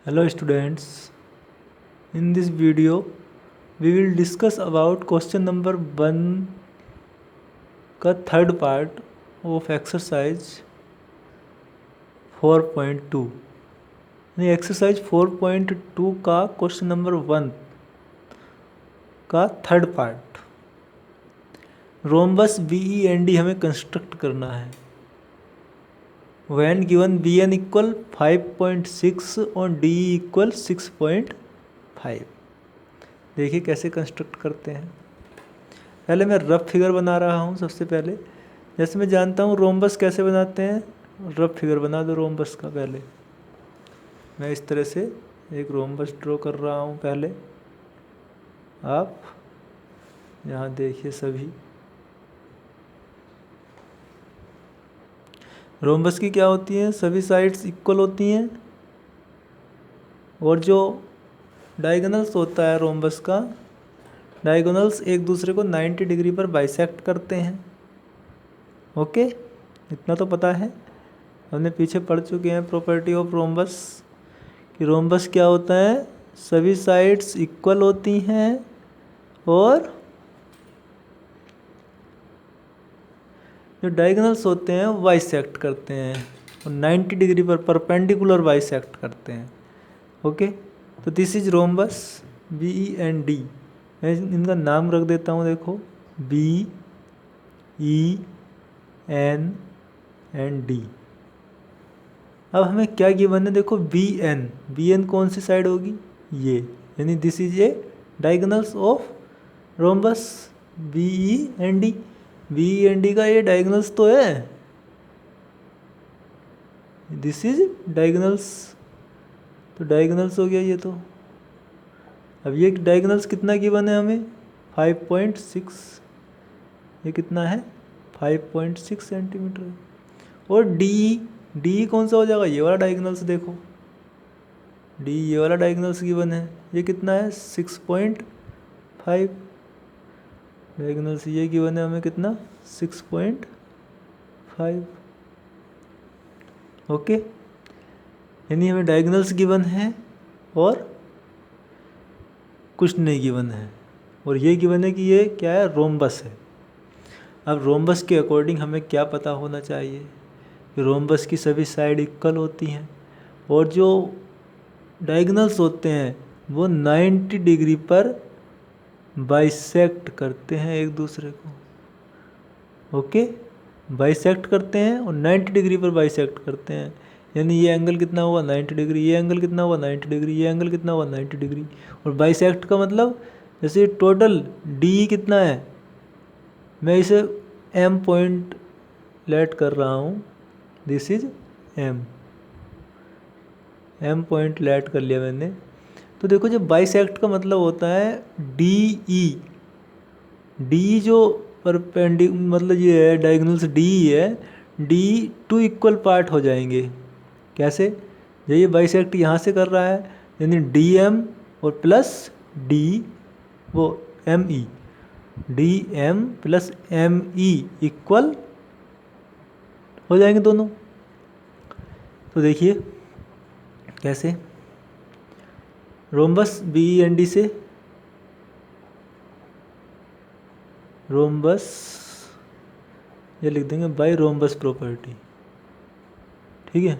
Hello students, in this video we will discuss about question number 1 का third part of exercise 4.2 यानी exercise 4.2 का question number 1 का third part rhombus BEND हमें construct करना है। when given BN equal 5.6 और DE equal 6.5। देखिए कैसे कंस्ट्रक्ट करते हैं। पहले मैं रफ फिगर बना रहा हूँ। सबसे पहले जैसे मैं जानता हूँ रोम्बस कैसे बनाते हैं, रफ फिगर बना दो रोम्बस का। पहले मैं इस तरह से एक रोम्बस ड्रॉ कर रहा हूँ। पहले आप यहाँ देखिए, सभी रोम्बस की क्या होती हैं, सभी साइड्स इक्वल होती हैं और जो डायगोनल्स होता है रोम्बस का, डायगोनल्स एक दूसरे को 90 डिग्री पर बाइसेक्ट करते हैं। ओके, इतना तो पता है, हमने पीछे पढ़ चुके हैं प्रॉपर्टी ऑफ रोम्बस कि रोम्बस क्या होता है, सभी साइड्स इक्वल होती हैं और जो डायगोनल्स होते हैं बाइसेक्ट करते हैं और 90 डिग्री पर परपेंडिकुलर बाइसेक्ट करते हैं। ओके, तो दिस इज रोम्बस BEND। मैं इनका नाम रख देता हूँ, देखो BEND। अब हमें क्या गिवन है, देखो BN कौन सी साइड होगी, ये, यानी this is a diagonals of rhombus BEND का ये डायगोनल्स तो है, दिस इज डायगोनल्स, तो डायगोनल्स हो गया ये। तो अब ये डायगोनल्स कितना गिवन है हमें, 5.6। ये कितना है, 5.6 सेंटीमीटर है। और डी कौन सा हो जाएगा, ये वाला डायगोनल्स। देखो डी ये वाला डायगोनल्स गिवन है, ये कितना है 6.5। डायगोनल्स ये गिवन है हमें कितना, 6.5। ओके, यानी हमें डायगोनल्स गिवन है और कुछ नहीं गिवन है, और ये गिवन है कि ये क्या है, रोम्बस है। अब रोम्बस के अकॉर्डिंग हमें क्या पता होना चाहिए कि रोम्बस की सभी साइड इक्वल होती हैं और जो डायगोनल्स होते हैं वो 90 डिग्री पर बाइसेक्ट करते हैं एक दूसरे को। ओके, बाइसेक्ट करते हैं और 90 डिग्री पर बाइसेक्ट करते हैं, यानी ये एंगल कितना हुआ 90 डिग्री, ये एंगल कितना हुआ 90 डिग्री, ये एंगल कितना हुआ 90 डिग्री। और बाइसेक्ट का मतलब जैसे टोटल डी कितना है, मैं इसे M पॉइंट लेट कर रहा हूँ, this is M point let कर लिया मैंने। तो देखो जब बाइसेक्ट का मतलब होता है डी जो मतलब ये है डायगोनल्स डी है, डी 2 इक्वल पार्ट हो जाएंगे। कैसे, जब ये बाइसेक्ट यहाँ से कर रहा है यानी DM और प्लस डी वो ME, DM plus ME equal हो जाएंगे दोनों। तो देखिए कैसे, रोम्बस BEND से रोम्बस ये लिख देंगे बाय रोम्बस प्रॉपर्टी। ठीक है,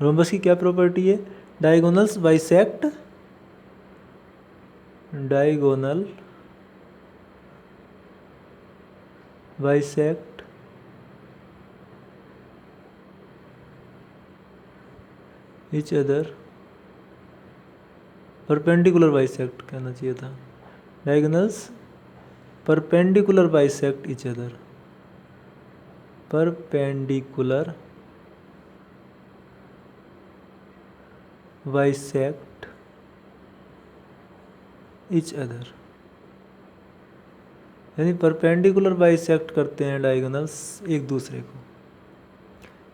रोम्बस की क्या प्रॉपर्टी है, diagonals bisect, diagonal bisect each other, perpendicular bisect कहना चाहिए था, diagonals perpendicular bisect each other, perpendicular bisect each other, यानी परपेंडिकुलर बाइसेक्ट करते हैं डायगोनल्स एक दूसरे को,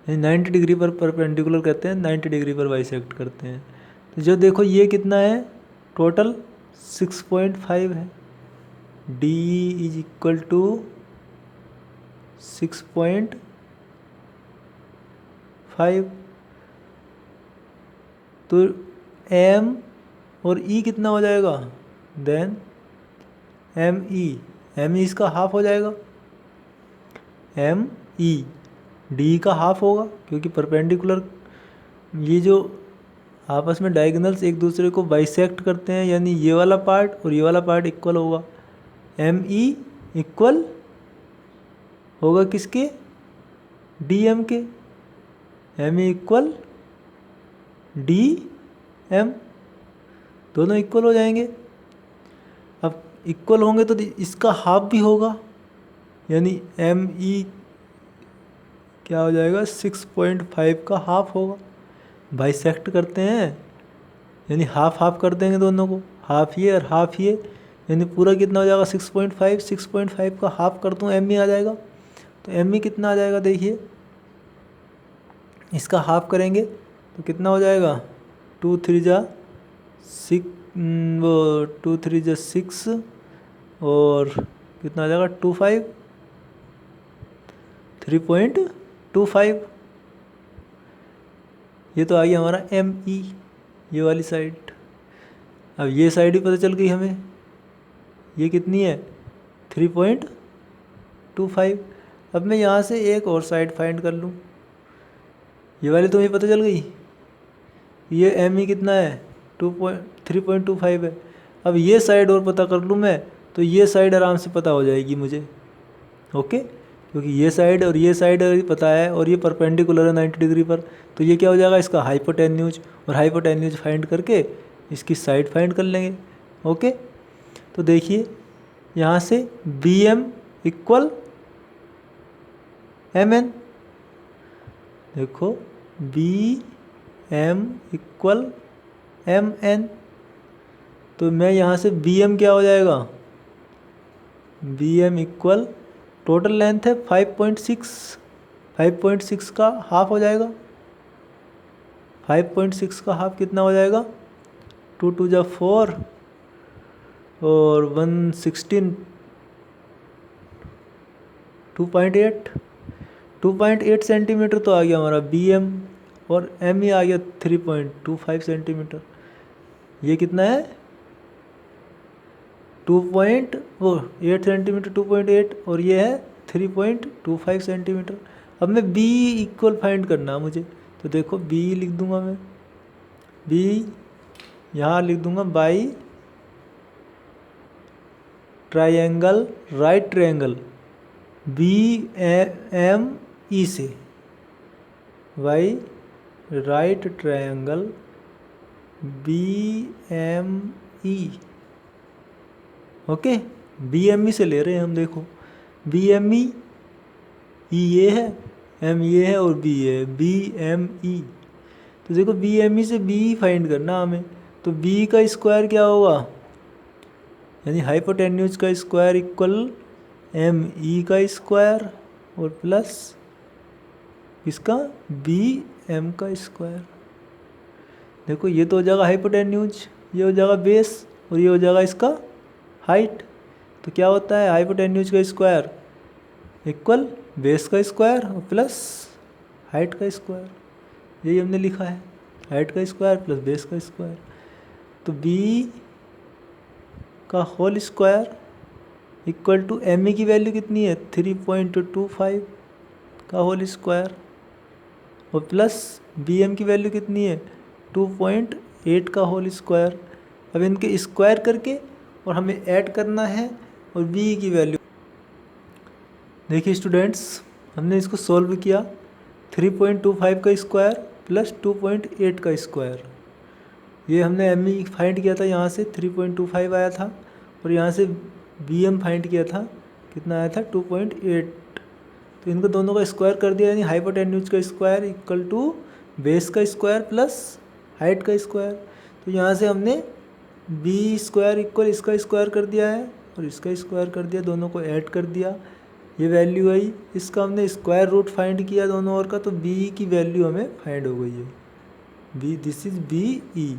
यानी 90 डिग्री पर परपेंडिकुलर कहते हैं, 90 डिग्री पर बाइसेक्ट करते हैं। तो जो देखो ये कितना है, टोटल 6.5 है, D इज इक्वल टू 6.5। तो एम और ई कितना हो जाएगा, देन एम ई इसका हाफ हो जाएगा, एम ई डी का हाफ होगा, क्योंकि परपेंडिकुलर ये जो आपस में डायगोनल्स एक दूसरे को बाइसेक्ट करते हैं, यानी ये वाला पार्ट और ये वाला पार्ट इक्वल होगा। एम ई इक्वल होगा किसके, डी एम के, M E equal D M, दोनों इक्वल हो जाएंगे। अब इक्वल होंगे तो इसका हाफ भी होगा, यानी एम ई क्या हो जाएगा, 6.5 का हाफ होगा। बाइसेक्ट करते हैं यानी हाफ हाफ कर देंगे दोनों को, हाफ ये और हाफ ये, यानी पूरा कितना हो जाएगा 6.5, 6.5 का हाफ कर दूँ एम ई आ जाएगा। तो एम ई कितना आ जाएगा, देखिए इसका हाफ करेंगे तो कितना हो जाएगा, 2 3 जा 6, वो 2 3 जा 6 और कितना आ जाएगा 25, 3.25। ये तो आ गया हमारा एम ई, ये वाली साइड। अब ये साइड भी पता चल गई हमें, ये कितनी है 3.25। अब मैं यहाँ से एक और साइड फाइंड कर लूँ, ये वाली तो मुझे पता चल गई, ये एम ई कितना है 3.25 है। अब ये साइड और पता कर लूँ मैं, तो ये साइड आराम से पता हो जाएगी मुझे, ओके, क्योंकि ये साइड और ये साइड पता है और ये परपेंडिकुलर है 90 डिग्री पर, तो ये क्या हो जाएगा इसका हाइपोटेन्यूज, और हाइपोटेन्यूज फाइंड करके इसकी साइड फाइंड कर लेंगे, ओके। तो देखिए यहाँ से B M equal M N, देखो B M equal M N, तो मैं यहाँ से बी एम क्या हो जाएगा, B M equal total length है 5.6, 5.6 का हाफ हो जाएगा, 5.6 का हाफ कितना हो जाएगा, 2 2 जा 4 और 116, 2.8 सेंटीमीटर तो आ गया हमारा बी एम, और एम ई आ गया 3.25 सेंटीमीटर। ये कितना है 2.8 सेंटीमीटर, 2.8, और ये है 3.25 सेंटीमीटर। अब मैं बी इक्वल फाइंड करना मुझे, तो देखो बी लिख दूंगा मैं, बी यहाँ लिख दूंगा by triangle, right triangle B M E से, by right triangle B M E, okay. B M E से ले रहे हैं हम, देखो बी एम ई, ई ये है, एम ये है और बी ये है, बी एम ई। तो देखो बी एम ई से बी फाइंड करना हमें, तो बी का स्क्वायर क्या होगा, यानी हाइपोटेन्यूज का स्क्वायर इक्वल एम ई का स्क्वायर और प्लस इसका बी एम का स्क्वायर। देखो ये तो हो जाएगा हाइपोटेन्यूज, ये हो जाएगा बेस और ये हो जाएगा इसका हाइट। तो क्या होता है हाइपोटेन्यूज का स्क्वायर इक्वल बेस का स्क्वायर और प्लस हाइट का स्क्वायर, यही हमने लिखा है, हाइट का स्क्वायर प्लस बेस का स्क्वायर। तो बी का whole square equal to M E की वैल्यू कितनी है 3.25 का होल स्क्वायर और प्लस बी एम की वैल्यू कितनी है 2.8 का होल स्क्वायर। अब इनके स्क्वायर करके और हमें ऐड करना है और बी की वैल्यू, देखिए स्टूडेंट्स हमने इसको सॉल्व किया, 3.25 का स्क्वायर प्लस 2.8 का स्क्वायर, ये हमने एम ई फाइंड किया था, यहाँ से 3.25 आया था और यहाँ से बी एम फाइंड किया था, कितना आया था 2.8। तो इनको दोनों का स्क्वायर कर दिया, यानी हाइपोटेन्यूज का स्क्वायर इक्वल टू बेस का स्क्वायर प्लस हाइट का स्क्वायर। तो यहाँ से हमने बी स्क्वायर इक्वल इसका स्क्वायर कर दिया है और इसका स्क्वायर कर दिया, दोनों को ऐड कर दिया, ये वैल्यू आई। इसका हमने स्क्वायर रूट फाइंड किया दोनों ओर का, तो बी की वैल्यू हमें फाइंड हो गई है, B, this is B E.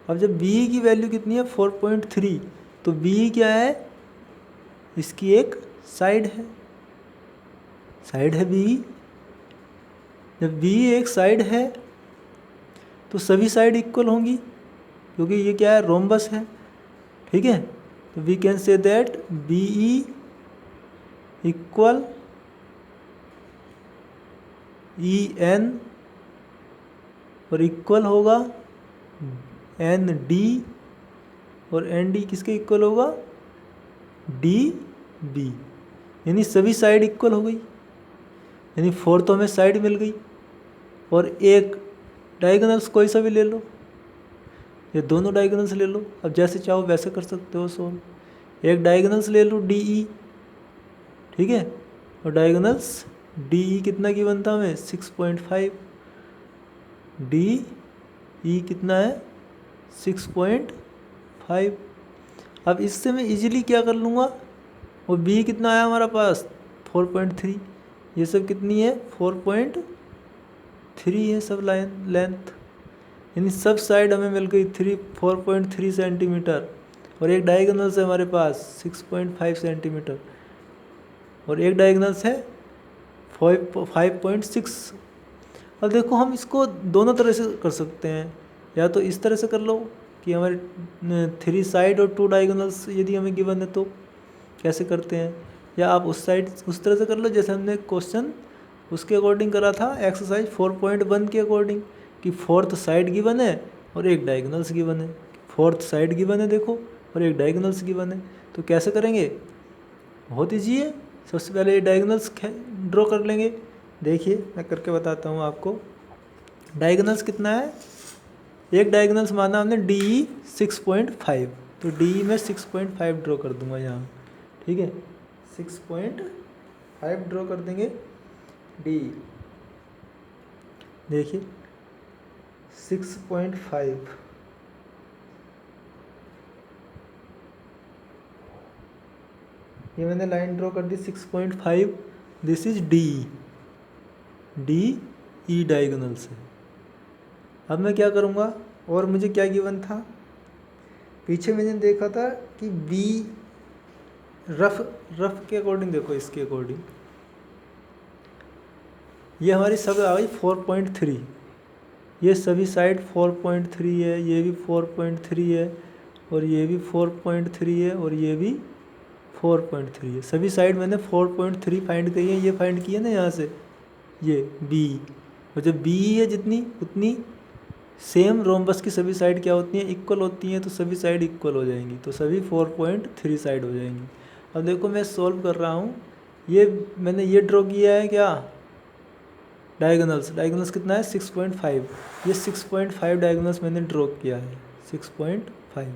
अब जब बी की वैल्यू कितनी है 4.3, तो बी क्या है इसकी एक साइड है बी। जब बी एक साइड है तो सभी साइड इक्वल होंगी, क्योंकि ये क्या है, रोम्बस है। ठीक है, तो we can say that B E equal E N और इक्वल होगा एन डी, और एन डी किसके इक्वल होगा, डी बी। यानी सभी साइड इक्वल हो गई, यानी 4 तो हमें साइड मिल गई। और एक डायगोनल्स कोई सा भी ले लो, ये दोनों डायगोनल्स ले लो, अब जैसे चाहो वैसे कर सकते हो सोल्व। एक डायगोनल्स ले लो डी ई, ठीक है, और डायगोनल्स डी ई कितना की बनता हमें 6.5, डी ई कितना है 6.5। अब इससे मैं इजीली क्या कर लूँगा, और बी कितना आया हमारा पास 4.3, ये सब कितनी है 4.3 है सब लाइन लेंथ, यानी सब साइड हमें मिल गई 4.3 सेंटीमीटर। और एक डायगोनल्स है हमारे पास 6.5 सेंटीमीटर, और एक डायगोनल्स है 5.6। अब देखो हम इसको दोनों तरह से कर सकते हैं, या तो इस तरह से कर लो कि हमारे 3 साइड और 2 डायगोनल्स यदि हमें गिवन है तो कैसे करते हैं, या आप उस साइड उस तरह से कर लो जैसे हमने क्वेश्चन उसके अकॉर्डिंग करा था, एक्सरसाइज 4.1 के अकॉर्डिंग, कि 4th साइड गिवन है और एक डायगोनल्स गिवन है। 4th साइड गिवन है देखो, और एक डायगोनल्स गिवन है, तो कैसे करेंगे, बहुत ईजी है। सबसे पहले ये डायगोनल्स ड्रॉ कर लेंगे। देखिए मैं करके बताता हूँ आपको। डायगोनल्स कितना है, एक डायगोनल्स माना हमने डी ई 6.5, तो डी ई में 6.5 ड्रॉ कर दूंगा यहाँ, ठीक है, 6.5 ड्रॉ कर देंगे डी। देखिए 6.5, ये मैंने लाइन ड्रॉ कर दी 6.5, this is D, D E diagonal से। अब मैं क्या करूँगा, और मुझे क्या गिवन था, पीछे मैंने देखा था कि बी रफ के अकॉर्डिंग, देखो इसके अकॉर्डिंग ये हमारी सब आ गई 4.3, ये सभी साइड 4.3 है, ये भी 4.3 है, और ये भी 4.3 है, और ये भी 4.3 है। सभी साइड मैंने 4.3 फाइंड करी है, ये फाइंड किया ना यहाँ से, ये बी, और जब बी है जितनी उतनी सेम रोम्बस की सभी साइड क्या होती हैं, इक्वल होती हैं, तो सभी साइड इक्वल हो जाएंगी, तो सभी 4.3 साइड हो जाएंगी। अब देखो मैं सॉल्व कर रहा हूँ, ये मैंने ये ड्रॉ किया है क्या, डायगोनल्स कितना है 6.5, ये 6.5 डायगोनल्स मैंने ड्रॉ किया है 6.5।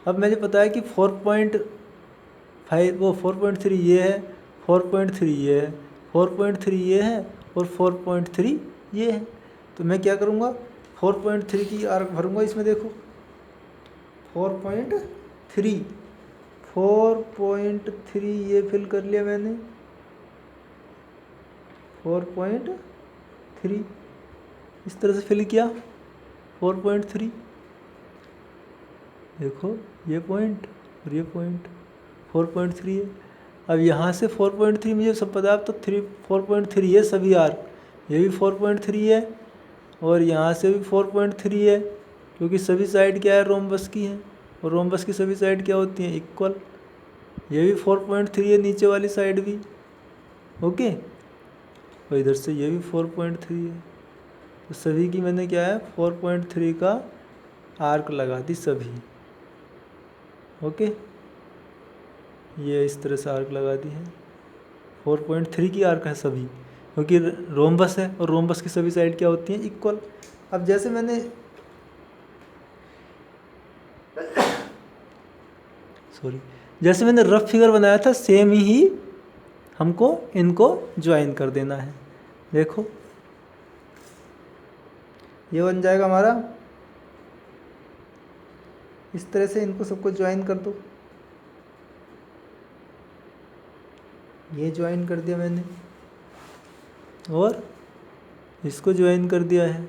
अब मुझे पता है कि 4.5 वो 4.3 ये है, 4.3 ये है, 4.3 ये है, और 4.3 ये है। तो मैं क्या करूँगा, 4.3 की आर्क भरूँगा इसमें, देखो 4.3 ये फिल कर लिया मैंने, 4.3 इस तरह से फिल किया 4.3, देखो ये पॉइंट और ये पॉइंट 4.3 है। अब यहाँ से 4.3 मुझे सब पता है, अब तो 4.3 है सभी आर्क, ये भी 4.3 है, और यहाँ से भी 4.3 है, क्योंकि सभी साइड क्या है, रोम्बस की है, और रोम्बस की सभी साइड क्या होती हैं, इक्वल। ये भी 4.3 है, नीचे वाली साइड भी, ओके, और इधर से ये भी 4.3 है, तो सभी की मैंने क्या है 4.3 का आर्क लगा दी सभी, ओके, ये इस तरह से आर्क लगा दी है, 4.3 की आर्क है सभी, क्योंकि रोम्बस है, और रोम्बस की सभी साइड क्या होती हैं, इक्वल। अब जैसे मैंने जैसे मैंने रफ फिगर बनाया था, सेम ही हमको इनको ज्वाइन कर देना है। देखो ये बन जाएगा हमारा, इस तरह से इनको सबको ज्वाइन कर दो, ये ज्वाइन कर दिया मैंने, और इसको ज्वाइन कर दिया है,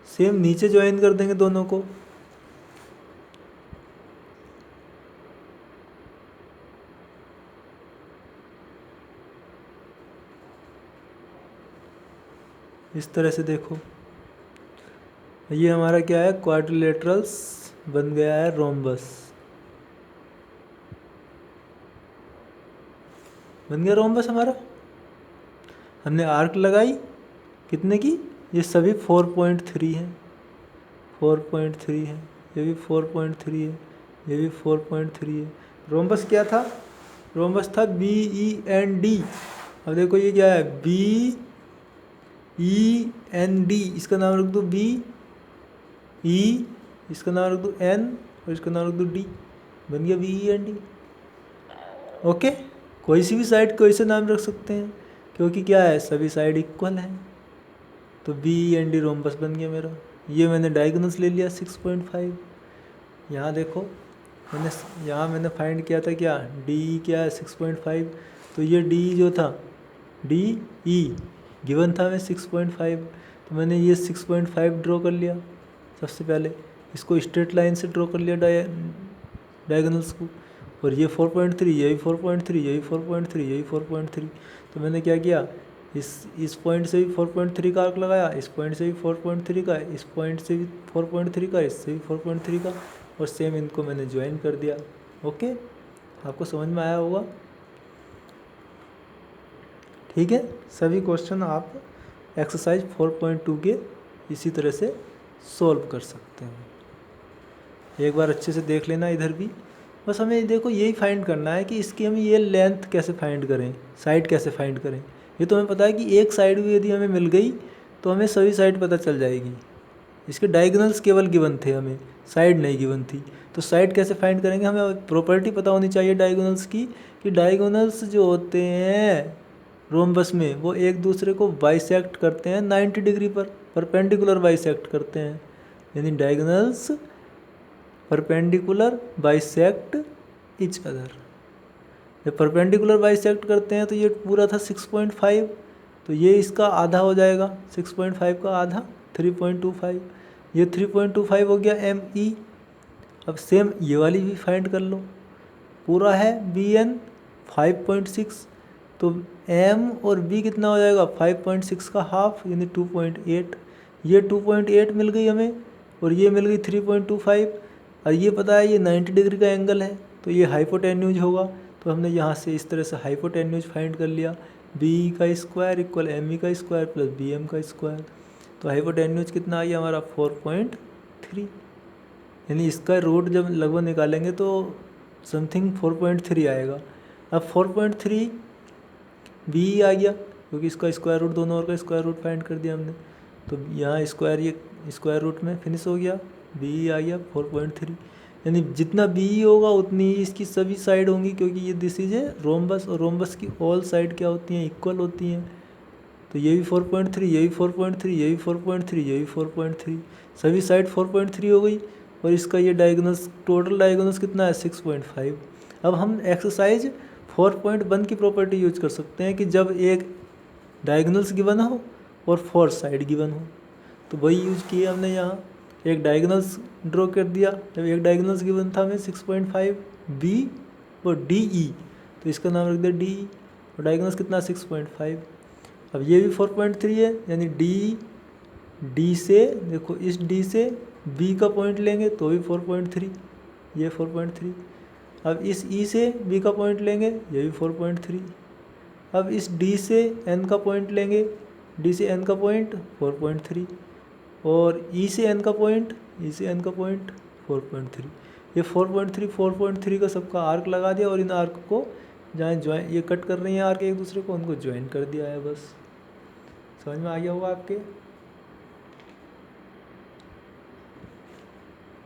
सेम नीचे ज्वाइन कर देंगे दोनों को, इस तरह से देखो, ये हमारा क्या है, क्वाड्रिलेटरल्स बन गया है रोम्बस, बन गया रोम्बस हमारा। हमने आर्क लगाई कितने की, ये सभी 4.3 है, 4.3 है, ये भी 4.3 है, ये भी 4.3 है। रोम्बस क्या था, रोम्बस था BEND। अब देखो ये क्या है, BEND, इसका नाम रख दो BE, इसका नाम रख दो N और इसका नाम रख दो D, बन गया BEND। ओके, कोई सी भी साइड कोई से नाम रख सकते हैं क्योंकि क्या है, सभी साइड इक्वल है। तो BEND रोम्बस बन गया मेरा। ये मैंने डायगोनल्स ले लिया 6.5। यहाँ देखो मैंने फाइंड किया था क्या, DE क्या है 6.5, तो ये DE जो था, DE गिवन था हमें 6.5, तो मैंने ये 6.5 ड्रॉ कर लिया। सबसे पहले इसको स्ट्रेट लाइन से ड्रॉ कर लिया डायगोनल्स को, और ये 4.3, यही 4.3, यही 4.3, यही 4.3। तो मैंने क्या किया, इस पॉइंट से भी 4.3 का आर्क लगाया, इस पॉइंट से भी 4.3 का, इस पॉइंट से भी 4.3 का, इससे भी 4.3 का, और सेम इनको मैंने ज्वाइन कर दिया। ओके, आपको समझ में आया होगा। ठीक है, सभी क्वेश्चन आप एक्सरसाइज 4.2 के इसी तरह से सॉल्व कर सकते हैं। एक बार अच्छे से देख लेना इधर भी। बस हमें देखो यही फाइंड करना है कि इसकी हमें ये लेंथ कैसे फाइंड करें, साइड कैसे फाइंड करें। ये तो हमें पता है कि एक साइड भी यदि हमें मिल गई तो हमें सभी साइड पता चल जाएगी। इसके डायगोनल्स केवल गिवन थे, हमें साइड नहीं गिवन थी। तो साइड कैसे फाइंड करेंगे, हमें प्रॉपर्टी पता होनी चाहिए डायगोनल्स की, कि डायगोनल्स जो होते हैं रोम्बस में वो एक दूसरे को बाइसेक्ट करते हैं 90 डिग्री पर, परपेंडिकुलर बाइसेक्ट करते हैं, यानी diagonals perpendicular bisect each other. जब परपेंडिकुलर बाइसेक्ट करते हैं तो ये पूरा था 6.5, तो ये इसका आधा हो जाएगा, 6.5 का आधा 3.25, ये 3.25 हो गया ME। अब सेम ये वाली भी फाइंड कर लो, पूरा है BN 5.6, तो M और B कितना हो जाएगा, 5.6 का हाफ यानी 2.8। ये 2.8 मिल गई हमें, और ये मिल गई 3.25, और ये पता है ये 90 डिग्री का एंगल है, तो ये हाइपोटेन्यूज होगा। तो हमने यहाँ से इस तरह से हाइपोटेन्यूज फाइंड कर लिया, BE का स्क्वायर इक्वल ME का स्क्वायर प्लस BM का स्क्वायर। तो हाइपोटेन्यूज कितना आ गया हमारा 4.3, यानी इसका रूट जब लगभग निकालेंगे तो समथिंग 4.3 आएगा। अब 4.3 BE आ गया क्योंकि इसका स्क्वायर रूट, दोनों ओर का स्क्वायर रूट फाइंड कर दिया हमने, तो यहाँ स्क्वायर, ये स्क्वायर रूट में फिनिश हो गया, BE आ गया 4.3। यानी जितना BE होगा उतनी ही इसकी सभी साइड होंगी, क्योंकि ये दिस इज है रोम्बस, और रोम्बस की ऑल साइड क्या होती हैं, इक्वल होती हैं। तो ये भी 4.3, ये भी 4.3, ये भी 4.3, ये भी 4.3, सभी साइड 4.3 हो गई, और इसका ये डायगोनल्स, टोटल डायगोनल्स कितना है 6.5। अब हम एक्सरसाइज 4.1 की प्रॉपर्टी यूज कर सकते हैं कि जब एक डायगोनल्स गिवन हो और 4 साइड गिवन हो, तो वही यूज किए हमने। यहाँ एक डायगोनल्स ड्रॉ कर दिया, जब एक डायगोनल्स गिवन था हमें 6.5 B और DE, तो इसका नाम रख दिया DE, और डायगोनल्स कितना 6.5। अब ये भी 4.3 है, यानी D से देखो, इस D से B का पॉइंट लेंगे तो भी 4.3, ये 4.3। अब इस E से B का पॉइंट लेंगे, ये भी 4.3। अब इस D से N का पॉइंट लेंगे, D से N का पॉइंट 4.3, और E से N का पॉइंट, E से N का पॉइंट 4.3। ये 4.3 का सबका आर्क लगा दिया, और इन आर्क को जहाँ ज्वाइन, ये कट कर रही हैं आर्क एक दूसरे को, उनको ज्वाइन कर दिया है। बस समझ में आ गया होगा आपके।